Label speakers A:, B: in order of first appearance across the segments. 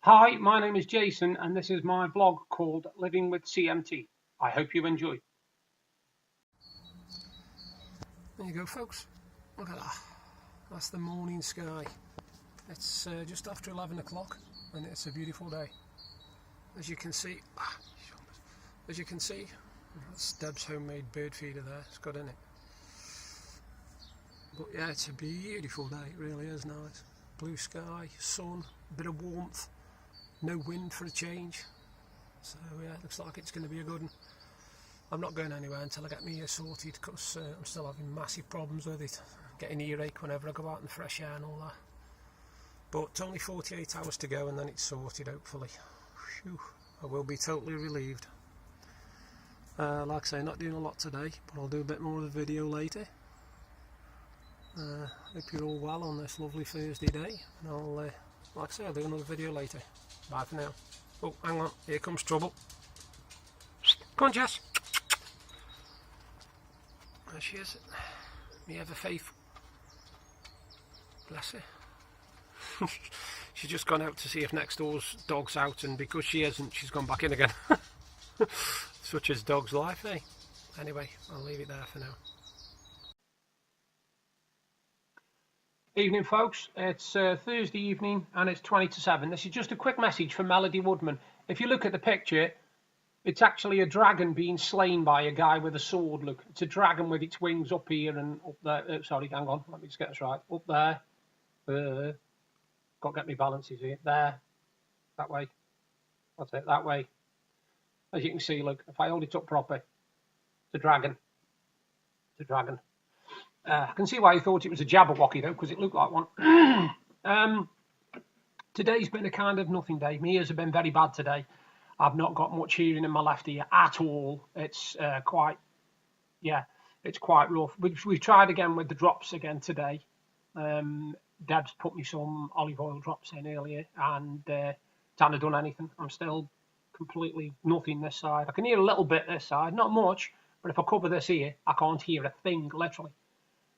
A: Hi, my name is Jason and this is my vlog called Living with CMT. I hope you enjoy.
B: There you go, folks. Look at that. That's the morning sky. It's just after 11 o'clock and it's a beautiful day. As you can see, that's Deb's homemade bird feeder there. It's good, isn't it? But yeah, it's a beautiful day. It really is nice. Blue sky, sun, a bit of warmth, no wind for a change. So yeah, it looks like it's going to be a good one. I'm not going anywhere until I get my ear sorted because I'm still having massive problems with it. Getting earache whenever I go out in the fresh air and all that. But only 48 hours to go and then it's sorted, hopefully. Whew, I will be totally relieved. Like I say, not doing a lot today, but I'll do a bit more of the video later. Hope you're all well on this lovely Thursday day. And I'll, like I say, I'll do another video later. Bye for now. Oh, hang on, here comes trouble. Come on, Jess. There she is. Me ever faithful. Bless her. She's just gone out to see if next door's dog's out, and because she isn't, she's gone back in again. Such is dog's life, eh? Anyway, I'll leave it there for now.
A: Evening folks, it's Thursday evening and it's 20 to 7. This is just a quick message from Melody Woodman. If you look at the picture, it's actually a dragon being slain by a guy with a sword. Look, it's a dragon with its wings up here and up there. Sorry, hang on, let me just get this right. Up there. Got to get my balances here. There. That way. That's it, that way. As you can see, look, if I hold it up properly, it's a dragon. It's a dragon. I can see why you thought it was a Jabberwocky though, because it looked like one. Today's been a kind of nothing day. My ears have been very bad today. I've not got much hearing in my left ear at all. It's it's quite rough. We've tried again with the drops again today. Deb's put me some olive oil drops in earlier and it hasn't done anything. I'm still completely nothing this side. I can hear a little bit this side, not much, but if I cover this ear, I can't hear a thing, literally.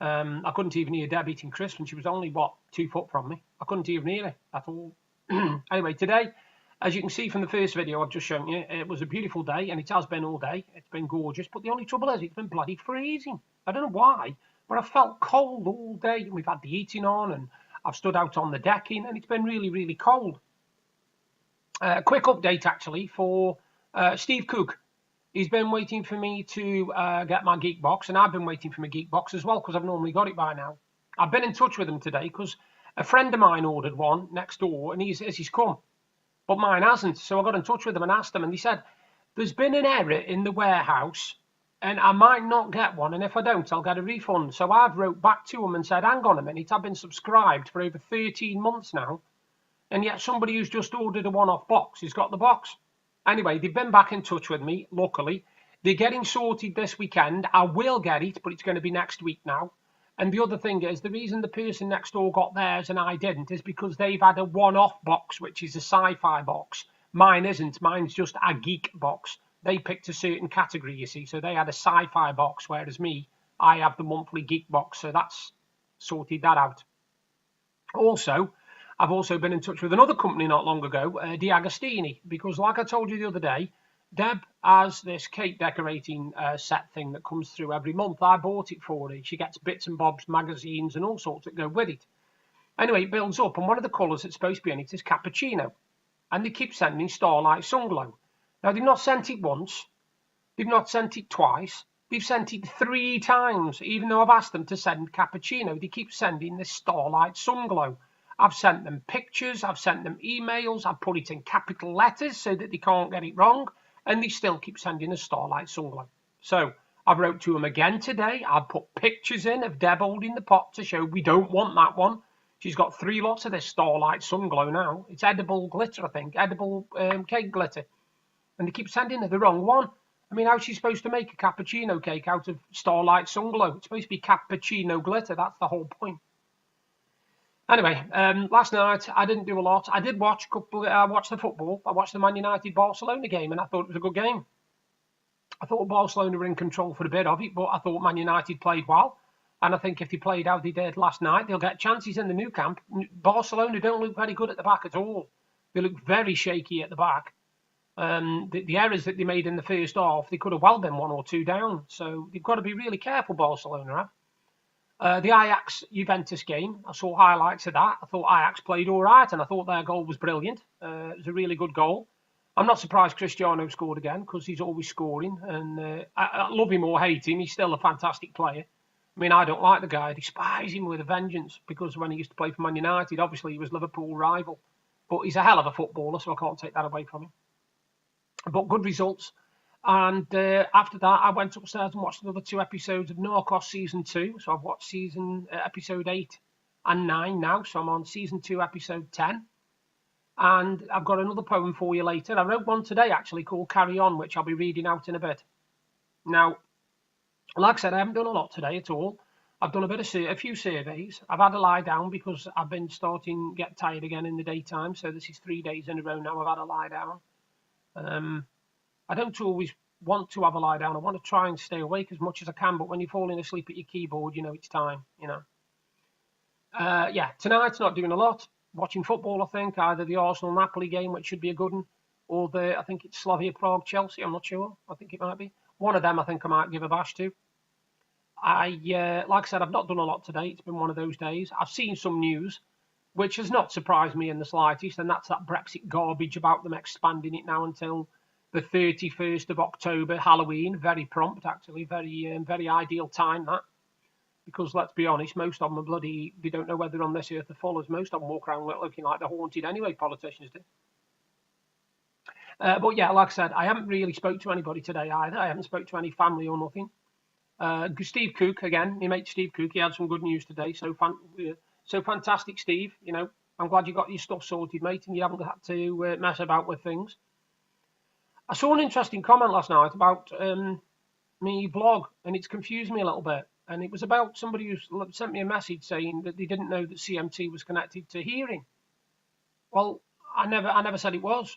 A: I couldn't even hear Deb eating crisps, and she was only, 2 foot from me. I couldn't even hear her at all. Anyway, today, as you can see from the first video I've just shown you, it was a beautiful day, and it has been all day. It's been gorgeous, but the only trouble is it's been bloody freezing. I don't know why, but I felt cold all day. We've had the heating on, and I've stood out on the decking, and it's been really, really cold. Quick update, actually, for Steve Cook. He's been waiting for me to get my GeekBox, and I've been waiting for my GeekBox as well, because I've normally got it by now. I've been in touch with him today, because a friend of mine ordered one next door, and he's come, but mine hasn't. So I got in touch with him and asked him, and he said, there's been an error in the warehouse, and I might not get one, and if I don't, I'll get a refund. So I've wrote back to him and said, hang on a minute, I've been subscribed for over 13 months now, and yet somebody who's just ordered a one-off box has got the box. Anyway, they've been back in touch with me, luckily. They're getting sorted this weekend. I will get it, but it's going to be next week now. And the other thing is, the reason the person next door got theirs and I didn't is because they've had a one-off box, which is a sci-fi box. Mine isn't. Mine's just a geek box. They picked a certain category, you see. So they had a sci-fi box, whereas me, I have the monthly geek box. So that's sorted that out. Also, I've also been in touch with another company not long ago, D'Agostini, because like I told you the other day, Deb has this cake decorating set thing that comes through every month. I bought it for her. She gets bits and bobs, magazines and all sorts that go with it. Anyway, it builds up, and one of the colours that's supposed to be in it is cappuccino. And they keep sending Starlight Sunglow. Now, they've not sent it once. They've not sent it twice. They've sent it 3 times. Even though I've asked them to send cappuccino, they keep sending this Starlight Sunglow. I've sent them pictures, I've sent them emails, I've put it in capital letters so that they can't get it wrong, and they still keep sending us Starlight Sunglow. So I wrote to them again today. I've put pictures in of Deb holding the pot to show we don't want that one. She's got 3 lots of this Starlight Sunglow now. It's edible glitter, I think, edible cake glitter. And they keep sending her the wrong one. I mean, how's she supposed to make a cappuccino cake out of Starlight Sunglow? It's supposed to be cappuccino glitter. That's the whole point. Anyway, last night I didn't do a lot. I did watch I watched the football. I watched the Man United Barcelona game, and I thought it was a good game. I thought Barcelona were in control for a bit of it, but I thought Man United played well. And I think if they played how they did last night, they'll get chances in the new camp. Barcelona don't look very good at the back at all. They looked very shaky at the back. The errors that they made in the first half, they could have well been 1 or 2 down. So they've got to be really careful, Barcelona have. The Ajax-Juventus game, I saw highlights of that. I thought Ajax played all right, and I thought their goal was brilliant. It was a really good goal. I'm not surprised Cristiano scored again, because he's always scoring. And I love him or hate him, he's still a fantastic player. I mean, I don't like the guy. I despise him with a vengeance, because when he used to play for Man United, obviously he was Liverpool rival. But he's a hell of a footballer, so I can't take that away from him. But good results. And after that, I went upstairs and watched another 2 episodes of Narcos Season 2. So I've watched episode 8 and 9 now. So I'm on Season 2, Episode 10. And I've got another poem for you later. I wrote one today, actually, called Carry On, which I'll be reading out in a bit. Now, like I said, I haven't done a lot today at all. I've done a few surveys. I've had to lie down because I've been starting to get tired again in the daytime. So this is 3 days in a row now I've had to lie down. I don't always want to have a lie down. I want to try and stay awake as much as I can. But when you're falling asleep at your keyboard, you know it's time, you know. Yeah, tonight's not doing a lot. Watching football, I think. Either the Arsenal-Napoli game, which should be a good one, or I think it's Slavia Prague-Chelsea. I'm not sure. I think it might be. One of them I think I might give a bash to. Like I said, I've not done a lot today. It's been one of those days. I've seen some news, which has not surprised me in the slightest, and that's that Brexit garbage about them expanding it now until the 31st of October, Halloween. Very prompt, actually. Very ideal time, that. Because let's be honest, most of them are they don't know whether they're on this earth or full, as most of them walk around looking like they're haunted anyway, politicians do. But yeah, like I said, I haven't really spoke to anybody today either. I haven't spoke to any family or nothing. Steve Cook, again, my mate Steve Cook, he had some good news today. So fantastic, Steve. You know, I'm glad you got your stuff sorted, mate, and you haven't had to mess about with things. I saw an interesting comment last night about me blog, and it's confused me a little bit. And it was about somebody who sent me a message saying that they didn't know that CMT was connected to hearing. Well, I never said it was.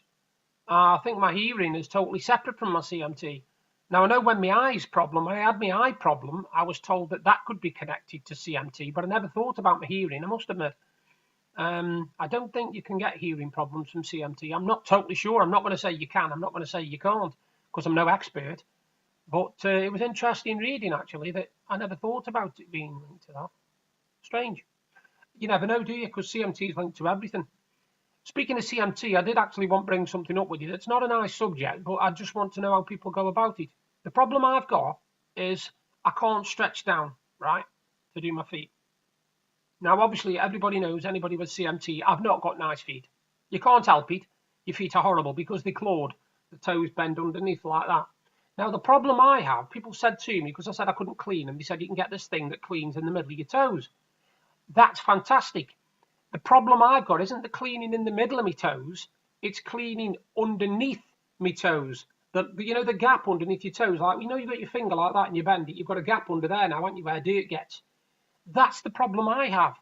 A: I think my hearing is totally separate from my CMT. Now, I know when I had my eye problem, I was told that could be connected to CMT, but I never thought about my hearing, I must admit. I don't think you can get hearing problems from CMT. I'm not totally sure. I'm not going to say you can. I'm not going to say you can't, because I'm no expert. But it was interesting reading, actually, that I never thought about it being linked to that. Strange. You never know, do you? Because CMT is linked to everything. Speaking of CMT, I did actually want to bring something up with you. It's not a nice subject, but I just want to know how people go about it. The problem I've got is I can't stretch down, right, to do my feet. Now, obviously, everybody knows, anybody with CMT, I've not got nice feet. You can't help it. Your feet are horrible because they're clawed. The toes bend underneath like that. Now, the problem I have, people said to me, because I said I couldn't clean them, they said you can get this thing that cleans in the middle of your toes. That's fantastic. The problem I've got isn't the cleaning in the middle of my toes, it's cleaning underneath my toes. You know, the gap underneath your toes, like, you know, you've got your finger like that and you bend it, you've got a gap under there now, haven't you, where dirt gets. That's the problem I have.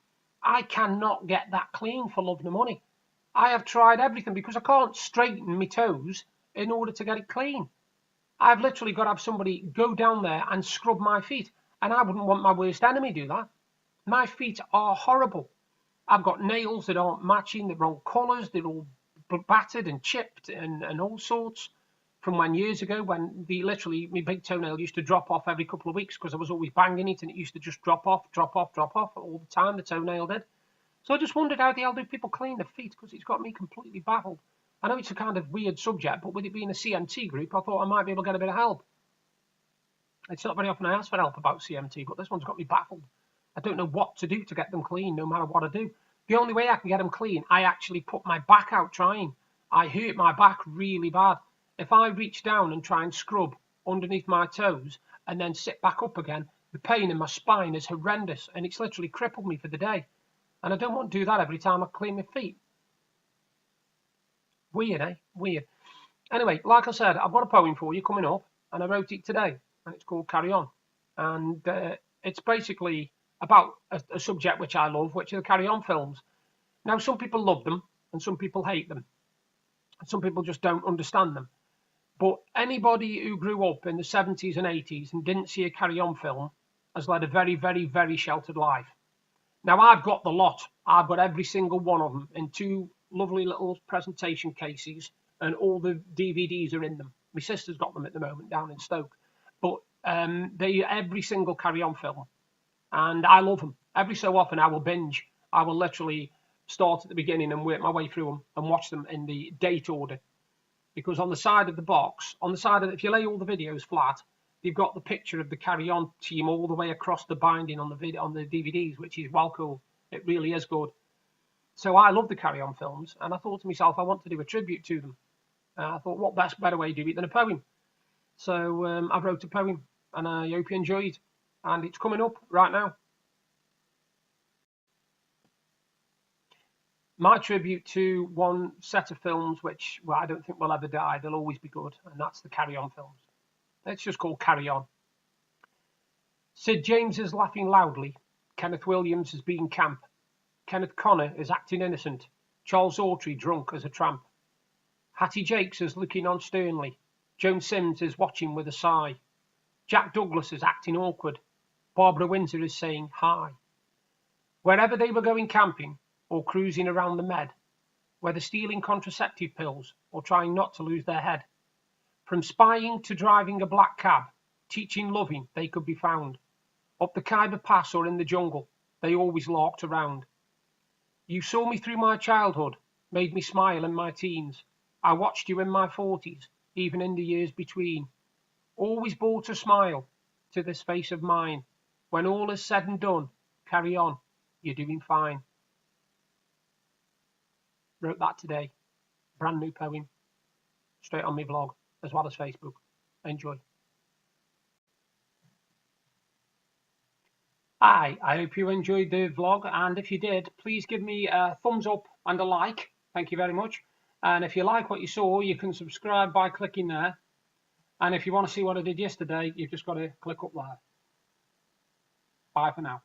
A: I cannot get that clean for love nor money. I have tried everything because I can't straighten my toes in order to get it clean. I've literally got to have somebody go down there and scrub my feet. And I wouldn't want my worst enemy to do that. My feet are horrible. I've got nails that aren't matching, they're wrong colours, they're all battered and chipped and all sorts. From when years ago, when my big toenail used to drop off every couple of weeks because I was always banging it and it used to just drop off all the time, the toenail did. So I just wondered how the hell do people clean their feet, because it's got me completely baffled. I know it's a kind of weird subject, but with it being a CMT group, I thought I might be able to get a bit of help. It's not very often I ask for help about CMT, but this one's got me baffled. I don't know what to do to get them clean, no matter what I do. The only way I can get them clean, I actually put my back out trying. I hurt my back really bad. If I reach down and try and scrub underneath my toes and then sit back up again, the pain in my spine is horrendous, and it's literally crippled me for the day. And I don't want to do that every time I clean my feet. Weird, eh? Weird. Anyway, like I said, I've got a poem for you coming up, and I wrote it today, and it's called Carry On. And it's basically about a subject which I love, which are the Carry On films. Now, some people love them, and some people hate them. And some people just don't understand them. But anybody who grew up in the 70s and 80s and didn't see a Carry On film has led a very, very, very sheltered life. Now, I've got the lot. I've got every single one of them in 2 lovely little presentation cases, and all the DVDs are in them. My sister's got them at the moment down in Stoke, but they every single Carry On film, and I love them. Every so often I will binge. I will literally start at the beginning and work my way through them and watch them in the date order, because on the side of the box, if you lay all the videos flat, you've got the picture of the Carry On team all the way across the binding on the DVDs, which is well cool. It really is good. So I love the Carry On films, and I thought to myself, I want to do a tribute to them. I thought, what better way to do it than a poem? So I wrote a poem, and I hope you enjoyed. And it's coming up right now. My tribute to one set of films which, well, I don't think will ever die. They'll always be good, and that's the Carry On films. It's just called Carry On. Sid James is laughing loudly. Kenneth Williams is being camp. Kenneth Connor is acting innocent. Charles Autry drunk as a tramp. Hattie Jakes is looking on sternly. Joan Sims is watching with a sigh. Jack Douglas is acting awkward. Barbara Windsor is saying hi. Wherever they were going camping or cruising around the Med, whether stealing contraceptive pills or trying not to lose their head, from spying to driving a black cab, teaching loving they could be found. Up the Khyber Pass or in the jungle, they always larked around. You saw me through my childhood, made me smile in my teens. I watched you in my 40s, even in the years between. Always brought a smile to this face of mine. When all is said and done, carry on, you're doing fine. Wrote that today. Brand new poem. Straight on my blog, as well as Facebook. Enjoy. Hi, I hope you enjoyed the vlog, and if you did, please give me a thumbs up and a like. Thank you very much. And if you like what you saw, you can subscribe by clicking there. And if you want to see what I did yesterday, you've just got to click up there. Bye for now.